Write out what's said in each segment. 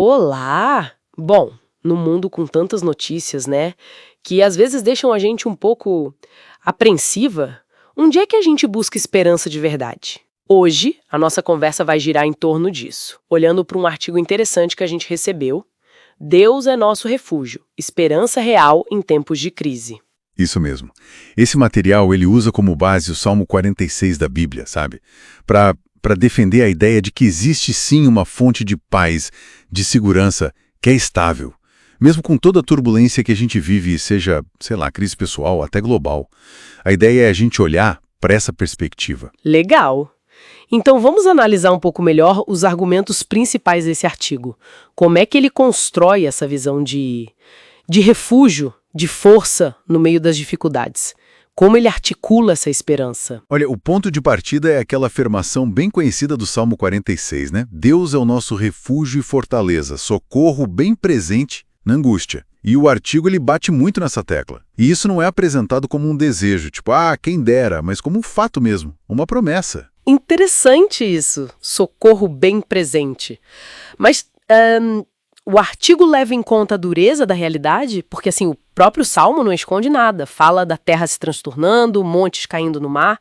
Olá! Bom, no mundo com tantas notícias, né, que às vezes deixam a gente um pouco apreensiva, onde é que a gente busca esperança de verdade? Hoje, a nossa conversa vai girar em torno disso, olhando para um artigo interessante que a gente recebeu. Deus é nosso refúgio, esperança real em tempos de crise. Isso mesmo. Esse material ele usa como base o Salmo 46 da Bíblia, sabe? Para defender a ideia de que existe sim uma fonte de paz, de segurança, que é estável. Mesmo com toda a turbulência que a gente vive, seja, sei lá, crise pessoal, até global. A ideia é a gente olhar para essa perspectiva. Legal! Então vamos analisar um pouco melhor os argumentos principais desse artigo. Como é que ele constrói essa visão de refúgio, de força no meio das dificuldades? Como ele articula essa esperança? Olha, o ponto de partida é aquela afirmação bem conhecida do Salmo 46, né? Deus é o nosso refúgio e fortaleza, socorro bem presente na angústia. E o artigo ele bate muito nessa tecla. E isso não é apresentado como um desejo, tipo, quem dera, mas como um fato mesmo, uma promessa. Interessante isso, socorro bem presente. Mas o artigo leva em conta a dureza da realidade? Porque assim, o próprio Salmo não esconde nada, fala da terra se transtornando, montes caindo no mar.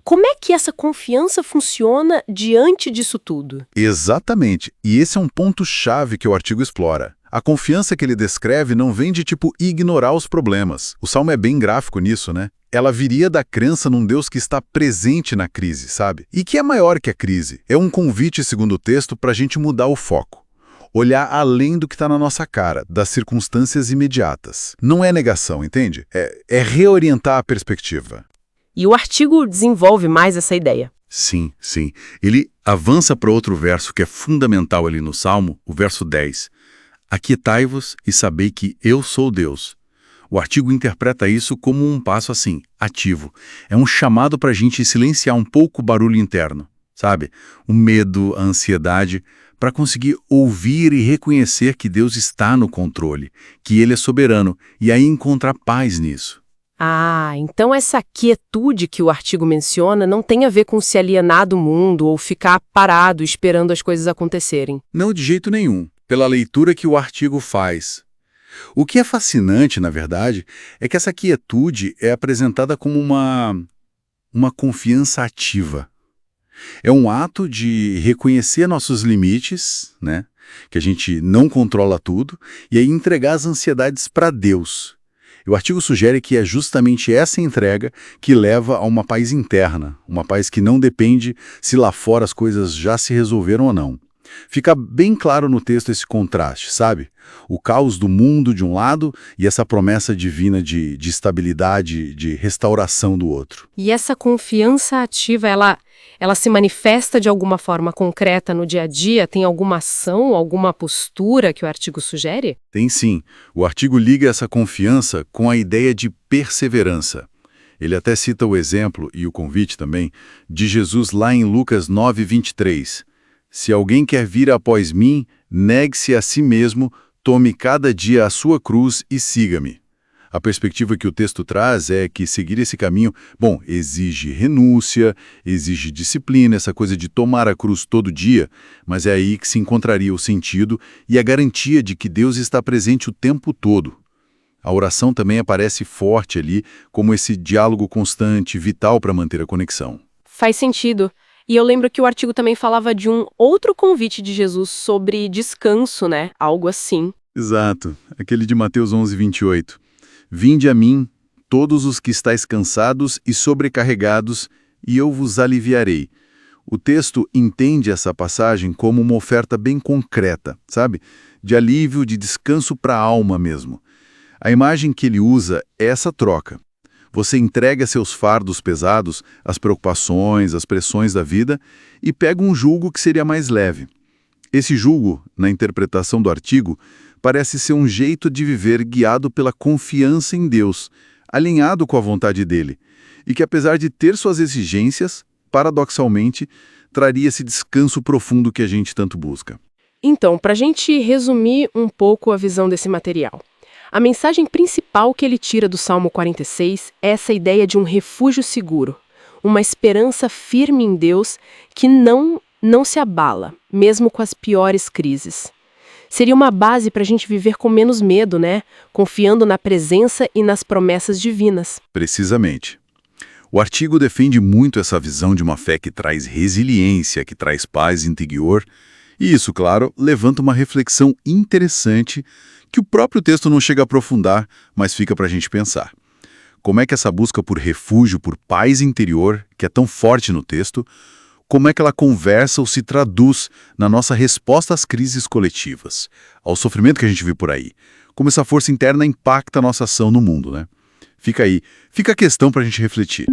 Como é que essa confiança funciona diante disso tudo? Exatamente, e esse é um ponto-chave que o artigo explora. A confiança que ele descreve não vem de, ignorar os problemas. O Salmo é bem gráfico nisso, né? Ela viria da crença num Deus que está presente na crise, sabe? E que é maior que a crise. É um convite, segundo o texto, para a gente mudar o foco. Olhar além do que está na nossa cara, das circunstâncias imediatas. Não é negação, entende? É reorientar a perspectiva. E o artigo desenvolve mais essa ideia. Sim, sim. Ele avança para outro verso que é fundamental ali no Salmo, o verso 10. Aquietai-vos e sabei que eu sou Deus. O artigo interpreta isso como um passo assim, ativo. É um chamado para a gente silenciar um pouco o barulho interno, sabe? O medo, a ansiedade, para conseguir ouvir e reconhecer que Deus está no controle, que Ele é soberano, e aí encontrar paz nisso. Então essa quietude que o artigo menciona não tem a ver com se alienar do mundo ou ficar parado esperando as coisas acontecerem. Não, de jeito nenhum. Pela leitura que o artigo faz. O que é fascinante, na verdade, é que essa quietude é apresentada como uma confiança ativa. É um ato de reconhecer nossos limites, né? Que a gente não controla tudo, e aí entregar as ansiedades para Deus. E o artigo sugere que é justamente essa entrega que leva a uma paz interna, uma paz que não depende se lá fora as coisas já se resolveram ou não. Fica bem claro no texto esse contraste, sabe? O caos do mundo de um lado e essa promessa divina de estabilidade, de restauração do outro. E essa confiança ativa, ela se manifesta de alguma forma concreta no dia a dia? Tem alguma ação, alguma postura que o artigo sugere? Tem sim. O artigo liga essa confiança com a ideia de perseverança. Ele até cita o exemplo, e o convite também, de Jesus lá em Lucas 9:23. Se alguém quer vir após mim, negue-se a si mesmo, tome cada dia a sua cruz e siga-me. A perspectiva que o texto traz é que seguir esse caminho, exige renúncia, exige disciplina, essa coisa de tomar a cruz todo dia, mas é aí que se encontraria o sentido e a garantia de que Deus está presente o tempo todo. A oração também aparece forte ali, como esse diálogo constante, vital para manter a conexão. Faz sentido. E eu lembro que o artigo também falava de um outro convite de Jesus sobre descanso, né? Algo assim. Exato, aquele de Mateus 11:28. Vinde a mim, todos os que estáis cansados e sobrecarregados, e eu vos aliviarei. O texto entende essa passagem como uma oferta bem concreta, sabe? De alívio, de descanso para a alma mesmo. A imagem que ele usa é essa troca. Você entrega seus fardos pesados, as preocupações, as pressões da vida, e pega um jugo que seria mais leve. Esse jugo, na interpretação do artigo, parece ser um jeito de viver guiado pela confiança em Deus, alinhado com a vontade dele, e que apesar de ter suas exigências, paradoxalmente, traria esse descanso profundo que a gente tanto busca. Então, para a gente resumir um pouco a visão desse material, a mensagem principal que ele tira do Salmo 46 é essa ideia de um refúgio seguro, uma esperança firme em Deus que não se abala, mesmo com as piores crises. Seria uma base para a gente viver com menos medo, né? Confiando na presença e nas promessas divinas. Precisamente. O artigo defende muito essa visão de uma fé que traz resiliência, que traz paz interior, e isso, claro, levanta uma reflexão interessante que o próprio texto não chega a aprofundar, mas fica para a gente pensar. Como é que essa busca por refúgio, por paz interior, que é tão forte no texto, como é que ela conversa ou se traduz na nossa resposta às crises coletivas, ao sofrimento que a gente viu por aí? Como essa força interna impacta a nossa ação no mundo, né? Fica a questão para a gente refletir.